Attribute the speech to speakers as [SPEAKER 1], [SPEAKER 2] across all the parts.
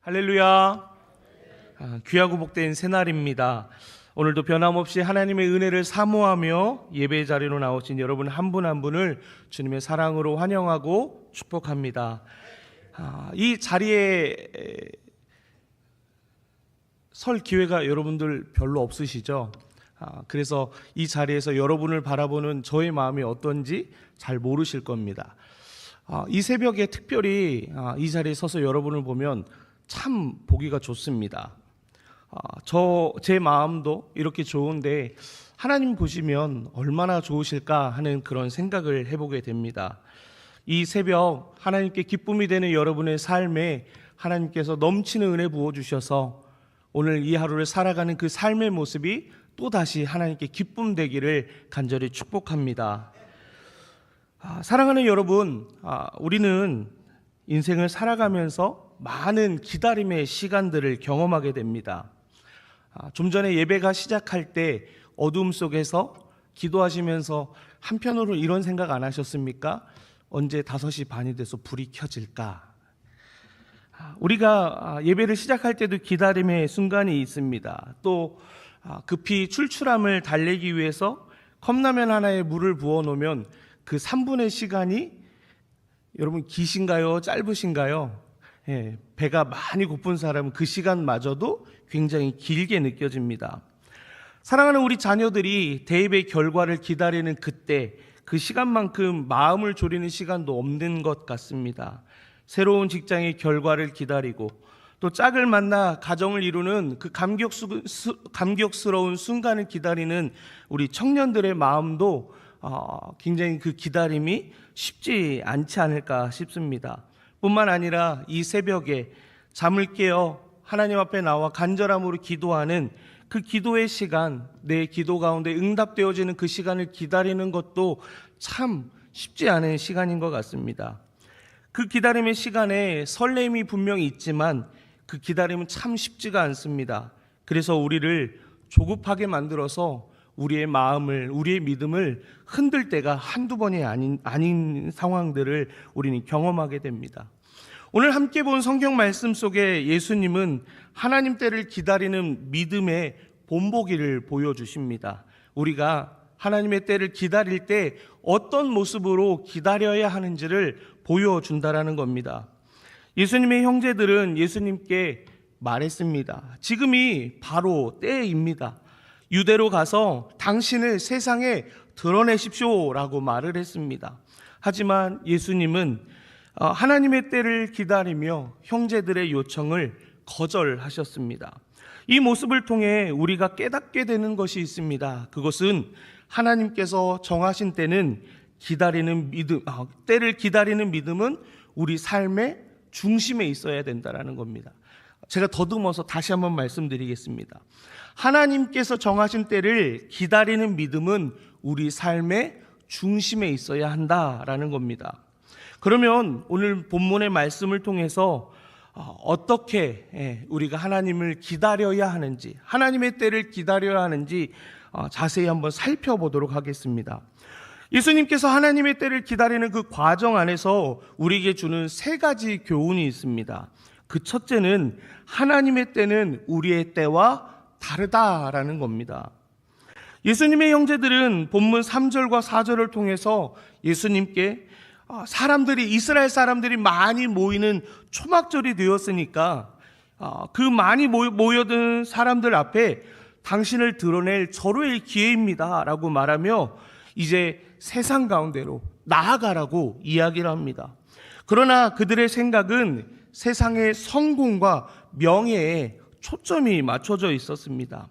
[SPEAKER 1] 할렐루야. 귀하고 복된 새날입니다. 오늘도 변함없이 하나님의 은혜를 사모하며 예배 자리로 나오신 여러분 한 분 한 분을 주님의 사랑으로 환영하고 축복합니다. 이 자리에 설 기회가 여러분들 별로 없으시죠? 그래서 이 자리에서 여러분을 바라보는 저의 마음이 어떤지 잘 모르실 겁니다. 이 새벽에 특별히 이 자리에 서서 여러분을 보면 참 보기가 좋습니다. 제 마음도 이렇게 좋은데 하나님 보시면 얼마나 좋으실까 하는 그런 생각을 해보게 됩니다. 이 새벽 하나님께 기쁨이 되는 여러분의 삶에 하나님께서 넘치는 은혜 부어주셔서 오늘 이 하루를 살아가는 그 삶의 모습이 또다시 하나님께 기쁨 되기를 간절히 축복합니다. 사랑하는 여러분, 우리는 인생을 살아가면서 많은 기다림의 시간들을 경험하게 됩니다. 좀 전에 예배가 시작할 때 어둠 속에서 기도하시면서 한편으로 이런 생각 안 하셨습니까? 언제 5시 반이 돼서 불이 켜질까? 우리가 예배를 시작할 때도 기다림의 순간이 있습니다. 또 급히 출출함을 달래기 위해서 컵라면 하나에 물을 부어 놓으면 그 3분의 시간이 여러분 기신가요? 짧으신가요? 배가 많이 고픈 사람은 그 시간마저도 굉장히 길게 느껴집니다. 사랑하는 우리 자녀들이 대입의 결과를 기다리는 그때 그 시간만큼 마음을 졸이는 시간도 없는 것 같습니다. 새로운 직장의 결과를 기다리고 또 짝을 만나 가정을 이루는 그 감격스러운 순간을 기다리는 우리 청년들의 마음도 굉장히 그 기다림이 쉽지 않지 않을까 싶습니다. 뿐만 아니라 이 새벽에 잠을 깨어 하나님 앞에 나와 간절함으로 기도하는 그 기도의 시간, 내 기도 가운데 응답되어지는 그 시간을 기다리는 것도 참 쉽지 않은 시간인 것 같습니다. 그 기다림의 시간에 설렘이 분명히 있지만 그 기다림은 참 쉽지가 않습니다. 그래서 우리를 조급하게 만들어서 우리의 마음을, 우리의 믿음을 흔들 때가 한두 번이 아닌 상황들을 우리는 경험하게 됩니다. 오늘 함께 본 성경 말씀 속에 예수님은 하나님 때를 기다리는 믿음의 본보기를 보여주십니다. 우리가 하나님의 때를 기다릴 때 어떤 모습으로 기다려야 하는지를 보여준다라는 겁니다. 예수님의 형제들은 예수님께 말했습니다. 지금이 바로 때입니다. 유대로 가서 당신을 세상에 드러내십시오라고 말을 했습니다. 하지만 예수님은 하나님의 때를 기다리며 형제들의 요청을 거절하셨습니다. 이 모습을 통해 우리가 깨닫게 되는 것이 있습니다. 그것은 하나님께서 정하신 때는 기다리는 믿음, 때를 기다리는 믿음은 우리 삶의 중심에 있어야 된다는 겁니다. 제가 더듬어서 다시 한번 말씀드리겠습니다. 하나님께서 정하신 때를 기다리는 믿음은 우리 삶의 중심에 있어야 한다라는 겁니다. 그러면 오늘 본문의 말씀을 통해서 어떻게 우리가 하나님을 기다려야 하는지, 하나님의 때를 기다려야 하는지 자세히 한번 살펴보도록 하겠습니다. 예수님께서 하나님의 때를 기다리는 그 과정 안에서 우리에게 주는 3가지 교훈이 있습니다. 그 첫째는 하나님의 때는 우리의 때와 다르다라는 겁니다. 예수님의 형제들은 본문 3절과 4절을 통해서 예수님께 이스라엘 사람들이 많이 모이는 초막절이 되었으니까 그 많이 모여든 사람들 앞에 당신을 드러낼 절호의 기회입니다 라고 말하며 이제 세상 가운데로 나아가라고 이야기를 합니다. 그러나 그들의 생각은 세상의 성공과 명예에 초점이 맞춰져 있었습니다.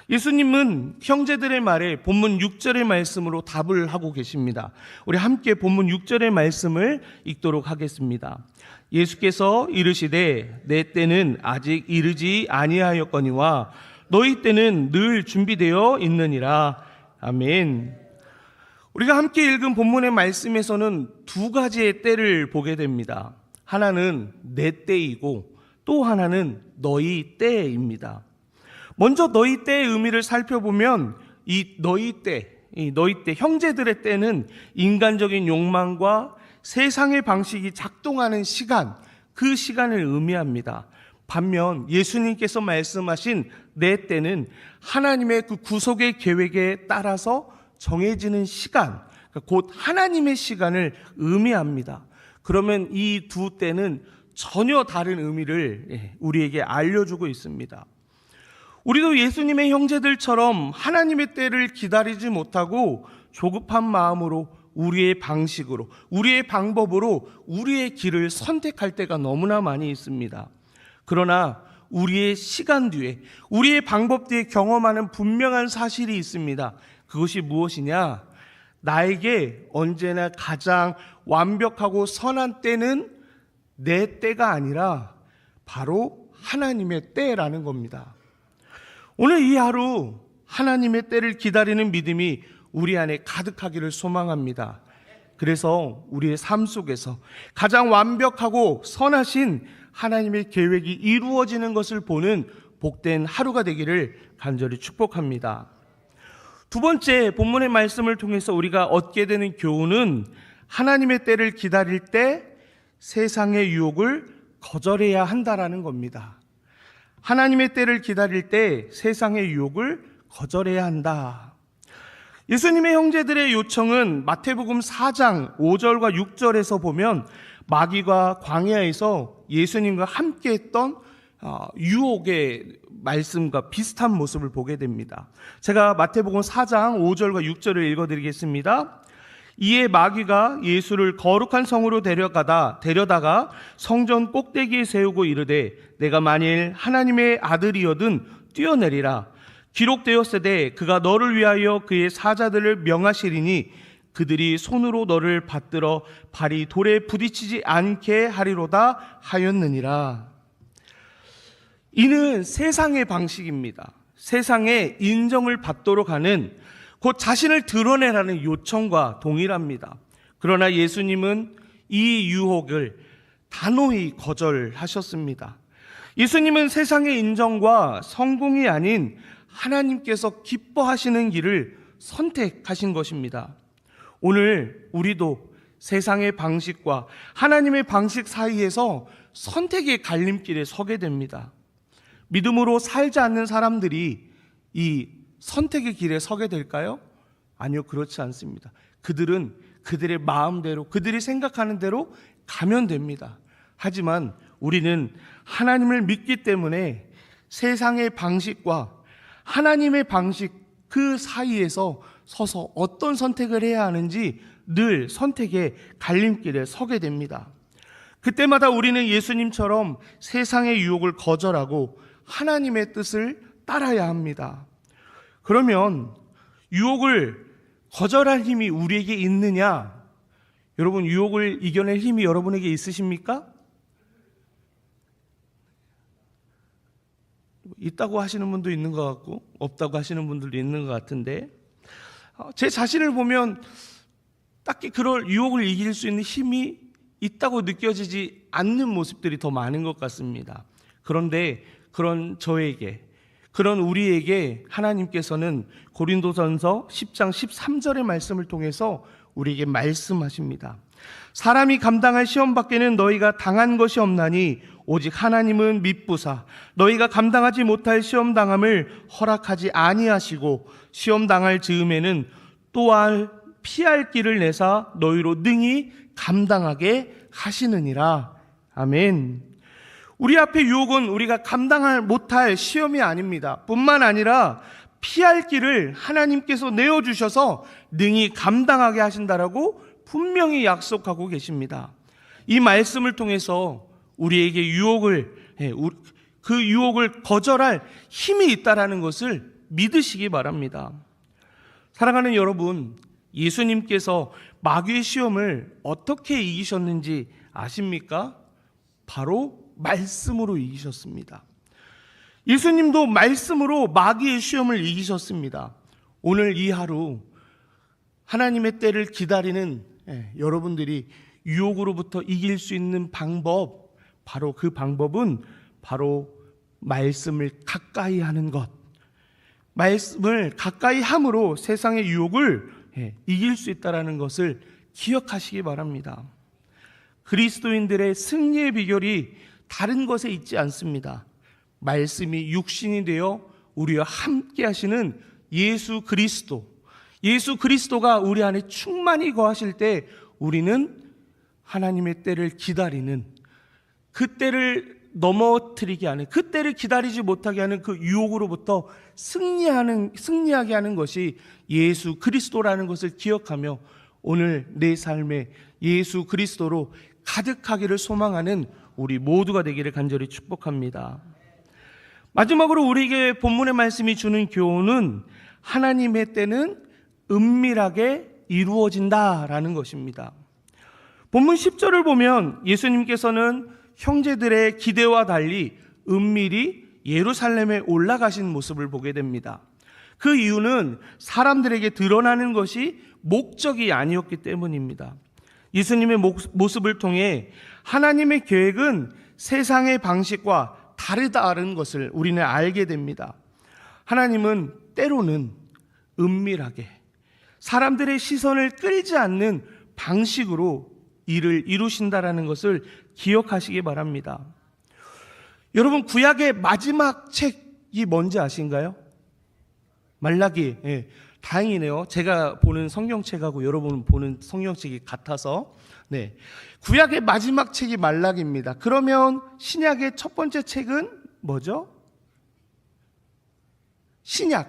[SPEAKER 1] 예수님은 형제들의 말에 본문 6절의 말씀으로 답을 하고 계십니다. 우리 함께 본문 6절의 말씀을 읽도록 하겠습니다. 예수께서 이르시되 내 때는 아직 이르지 아니하였거니와 너희 때는 늘 준비되어 있느니라. 아멘. 우리가 함께 읽은 본문의 말씀에서는 2가지의 때를 보게 됩니다. 하나는 내 때이고 또 하나는 너희 때입니다. 먼저 너희 때의 의미를 살펴보면 이 너희 때, 형제들의 때는 인간적인 욕망과 세상의 방식이 작동하는 시간, 그 시간을 의미합니다. 반면 예수님께서 말씀하신 내 때는 하나님의 그 구속의 계획에 따라서 정해지는 시간, 곧 하나님의 시간을 의미합니다. 그러면 이 두 때는 전혀 다른 의미를 우리에게 알려주고 있습니다. 우리도 예수님의 형제들처럼 하나님의 때를 기다리지 못하고 조급한 마음으로 우리의 방식으로, 우리의 방법으로 우리의 길을 선택할 때가 너무나 많이 있습니다. 그러나 우리의 시간 뒤에, 우리의 방법 뒤에 경험하는 분명한 사실이 있습니다. 그것이 무엇이냐? 나에게 언제나 가장 완벽하고 선한 때는 내 때가 아니라 바로 하나님의 때라는 겁니다. 오늘 이 하루 하나님의 때를 기다리는 믿음이 우리 안에 가득하기를 소망합니다. 그래서 우리의 삶 속에서 가장 완벽하고 선하신 하나님의 계획이 이루어지는 것을 보는 복된 하루가 되기를 간절히 축복합니다. 두 번째, 본문의 말씀을 통해서 우리가 얻게 되는 교훈은 하나님의 때를 기다릴 때 세상의 유혹을 거절해야 한다라는 겁니다. 하나님의 때를 기다릴 때 세상의 유혹을 거절해야 한다. 예수님의 형제들의 요청은 마태복음 4장 5절과 6절에서 보면 마귀가 광야에서 예수님과 함께 했던 유혹의 말씀과 비슷한 모습을 보게 됩니다. 제가 마태복음 4장 5절과 6절을 읽어드리겠습니다. 이에 마귀가 예수를 거룩한 성으로 데려다가 성전 꼭대기에 세우고 이르되 내가 만일 하나님의 아들이여든 뛰어내리라. 기록되었으되 그가 너를 위하여 그의 사자들을 명하시리니 그들이 손으로 너를 받들어 발이 돌에 부딪히지 않게 하리로다 하였느니라. 이는 세상의 방식입니다. 세상의 인정을 받도록 하는, 곧 자신을 드러내라는 요청과 동일합니다. 그러나 예수님은 이 유혹을 단호히 거절하셨습니다. 예수님은 세상의 인정과 성공이 아닌 하나님께서 기뻐하시는 길을 선택하신 것입니다. 오늘 우리도 세상의 방식과 하나님의 방식 사이에서 선택의 갈림길에 서게 됩니다. 믿음으로 살지 않는 사람들이 이 선택의 길에 서게 될까요? 아니요, 그렇지 않습니다. 그들은 그들의 마음대로, 그들이 생각하는 대로 가면 됩니다. 하지만 우리는 하나님을 믿기 때문에 세상의 방식과 하나님의 방식 그 사이에서 서서 어떤 선택을 해야 하는지 늘 선택의 갈림길에 서게 됩니다. 그때마다 우리는 예수님처럼 세상의 유혹을 거절하고 하나님의 뜻을 따라야 합니다. 그러면 유혹을 거절할 힘이 우리에게 있느냐? 여러분, 유혹을 이겨낼 힘이 여러분에게 있으십니까? 있다고 하시는 분도 있는 것 같고 없다고 하시는 분들도 있는 것 같은데, 제 자신을 보면 딱히 그럴 유혹을 이길 수 있는 힘이 있다고 느껴지지 않는 모습들이 더 많은 것 같습니다. 그런데 그런 저에게, 그런 우리에게 하나님께서는 고린도전서 10장 13절의 말씀을 통해서 우리에게 말씀하십니다. 사람이 감당할 시험 밖에는 너희가 당한 것이 없나니 오직 하나님은 미쁘사 너희가 감당하지 못할 시험 당함을 허락하지 아니하시고 시험 당할 즈음에는 또한 피할 길을 내사 너희로 능히 감당하게 하시느니라. 아멘. 우리 앞에 유혹은 우리가 감당할 못할 시험이 아닙니다. 뿐만 아니라 피할 길을 하나님께서 내어주셔서 능히 감당하게 하신다라고 분명히 약속하고 계십니다. 이 말씀을 통해서 우리에게 그 유혹을 거절할 힘이 있다라는 것을 믿으시기 바랍니다. 사랑하는 여러분, 예수님께서 마귀의 시험을 어떻게 이기셨는지 아십니까? 바로 말씀으로 이기셨습니다. 예수님도 말씀으로 마귀의 시험을 이기셨습니다. 오늘 이 하루 하나님의 때를 기다리는 여러분들이 유혹으로부터 이길 수 있는 방법, 바로 그 방법은 바로 말씀을 가까이 하는 것. 말씀을 가까이 함으로 세상의 유혹을 이길 수 있다는 것을 기억하시기 바랍니다. 그리스도인들의 승리의 비결이 다른 것에 있지 않습니다. 말씀이 육신이 되어 우리와 함께 하시는 예수 그리스도가 우리 안에 충만히 거하실 때 우리는 하나님의 때를 기다리는, 그 때를 넘어뜨리게 하는, 그 때를 기다리지 못하게 하는 그 유혹으로부터 승리하게 하는 것이 예수 그리스도라는 것을 기억하며 오늘 내 삶에 예수 그리스도로 가득하기를 소망하는 우리 모두가 되기를 간절히 축복합니다. 마지막으로 우리에게 본문의 말씀이 주는 교훈은 하나님의 때는 은밀하게 이루어진다라는 것입니다. 본문 10절을 보면 예수님께서는 형제들의 기대와 달리 은밀히 예루살렘에 올라가신 모습을 보게 됩니다. 그 이유는 사람들에게 드러나는 것이 목적이 아니었기 때문입니다. 예수님의 모습을 통해 하나님의 계획은 세상의 방식과 다르다는 것을 우리는 알게 됩니다. 하나님은 때로는 은밀하게 사람들의 시선을 끌지 않는 방식으로 일을 이루신다라는 것을 기억하시기 바랍니다. 여러분, 구약의 마지막 책이 뭔지 아신가요? 말라기. 예, 다행이네요. 제가 보는 성경책하고 여러분 보는 성경책이 같아서. 네, 구약의 마지막 책이 말라기입니다. 그러면 신약의 첫 번째 책은 뭐죠?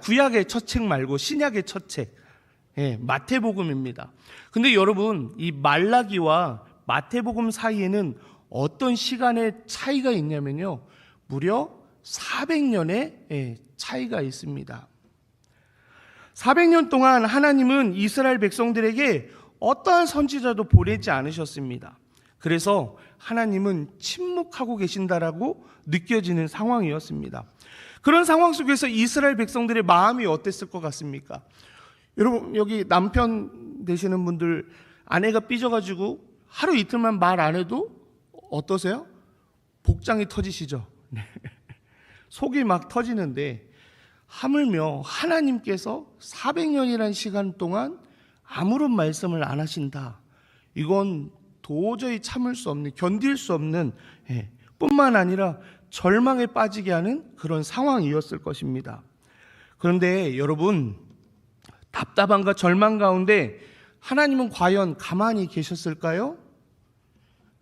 [SPEAKER 1] 구약의 첫 책 말고 신약의 첫 책, 예, 마태복음입니다. 근데 여러분, 이 말라기와 마태복음 사이에는 어떤 시간의 차이가 있냐면요, 무려 400년의 차이가 있습니다. 400년 동안 하나님은 이스라엘 백성들에게 어떠한 선지자도 보내지 않으셨습니다. 그래서 하나님은 침묵하고 계신다라고 느껴지는 상황이었습니다. 그런 상황 속에서 이스라엘 백성들의 마음이 어땠을 것 같습니까? 여러분, 여기 남편 되시는 분들, 아내가 삐져가지고 하루 이틀만 말 안 해도 어떠세요? 복장이 터지시죠? 네. 속이 막 터지는데, 하물며 하나님께서 400년이라는 시간 동안 아무런 말씀을 안 하신다. 이건 도저히 참을 수 없는, 견딜 수 없는, 뿐만 아니라 절망에 빠지게 하는 그런 상황이었을 것입니다. 그런데 여러분, 답답함과 절망 가운데 하나님은 과연 가만히 계셨을까요?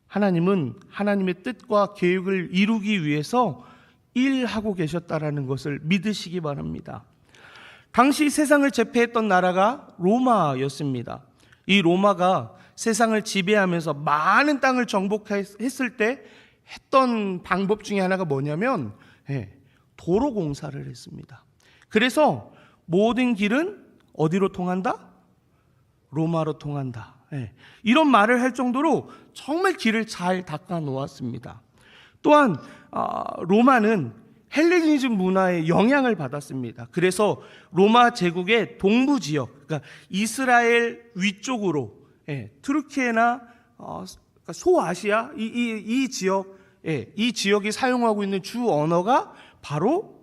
[SPEAKER 1] 하나님은 하나님의 뜻과 계획을 이루기 위해서 일하고 계셨다라는 것을 믿으시기 바랍니다. 당시 세상을 제패했던 나라가 로마였습니다. 이 로마가 세상을 지배하면서 많은 땅을 정복했을 때 했던 방법 중에 하나가 뭐냐면 도로 공사를 했습니다. 그래서 모든 길은 어디로 통한다? 로마로 통한다. 이런 말을 할 정도로 정말 길을 잘 닦아 놓았습니다. 또한 로마는 헬레니즘 문화의 영향을 받았습니다. 그래서 로마 제국의 동부 지역, 그러니까 이스라엘 위쪽으로, 트르키에나 소아시아 이 지역이 사용하고 있는 주 언어가 바로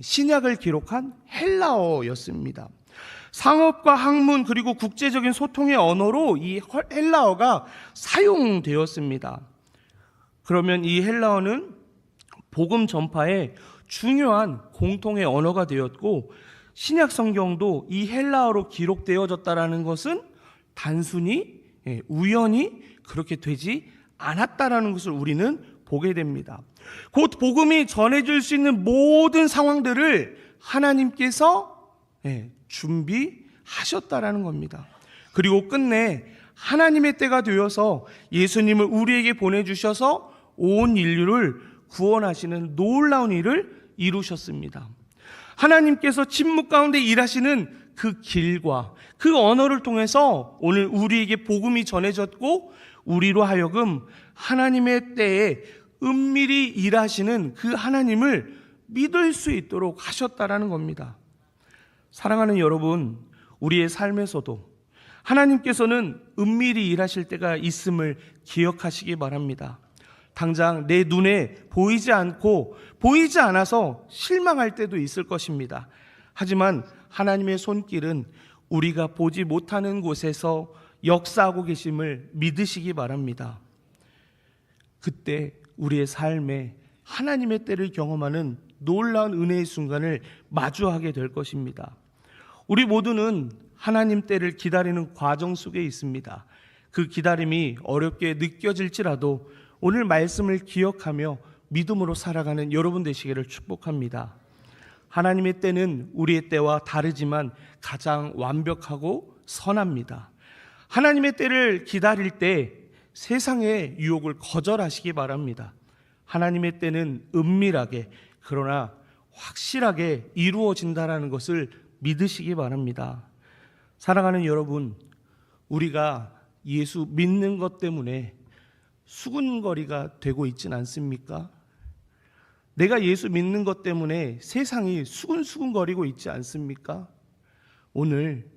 [SPEAKER 1] 신약을 기록한 헬라어였습니다. 상업과 학문 그리고 국제적인 소통의 언어로 이 헬라어가 사용되었습니다. 그러면 이 헬라어는 복음 전파의 중요한 공통의 언어가 되었고, 신약 성경도 이 헬라어로 기록되어졌다라는 것은 단순히 우연히 그렇게 되지 않았다라는 것을 우리는 보게 됩니다. 곧 복음이 전해질 수 있는 모든 상황들을 하나님께서 준비하셨다라는 겁니다. 그리고 끝내 하나님의 때가 되어서 예수님을 우리에게 보내주셔서 온 인류를 구원하시는 놀라운 일을 이루셨습니다. 하나님께서 침묵 가운데 일하시는 그 길과 그 언어를 통해서 오늘 우리에게 복음이 전해졌고, 우리로 하여금 하나님의 때에 은밀히 일하시는 그 하나님을 믿을 수 있도록 하셨다라는 겁니다. 사랑하는 여러분, 우리의 삶에서도 하나님께서는 은밀히 일하실 때가 있음을 기억하시기 바랍니다. 당장 내 눈에 보이지 않아서 실망할 때도 있을 것입니다. 하지만 하나님의 손길은 우리가 보지 못하는 곳에서 역사하고 계심을 믿으시기 바랍니다. 그때 우리의 삶에 하나님의 때를 경험하는 놀라운 은혜의 순간을 마주하게 될 것입니다. 우리 모두는 하나님 때를 기다리는 과정 속에 있습니다. 그 기다림이 어렵게 느껴질지라도 오늘 말씀을 기억하며 믿음으로 살아가는 여러분 되시기를 축복합니다. 하나님의 때는 우리의 때와 다르지만 가장 완벽하고 선합니다. 하나님의 때를 기다릴 때 세상의 유혹을 거절하시기 바랍니다. 하나님의 때는 은밀하게 그러나 확실하게 이루어진다는 것을 믿으시기 바랍니다. 사랑하는 여러분, 우리가 예수 믿는 것 때문에 수군거리가 되고 있진 않습니까? 내가 예수 믿는 것 때문에 세상이 수군수군거리고 있지 않습니까? 오늘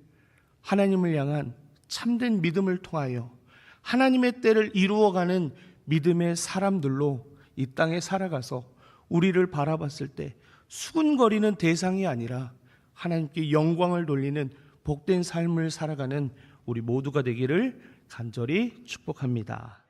[SPEAKER 1] 하나님을 향한 참된 믿음을 통하여 하나님의 때를 이루어가는 믿음의 사람들로 이 땅에 살아가서 우리를 바라봤을 때 수군거리는 대상이 아니라 하나님께 영광을 돌리는 복된 삶을 살아가는 우리 모두가 되기를 간절히 축복합니다.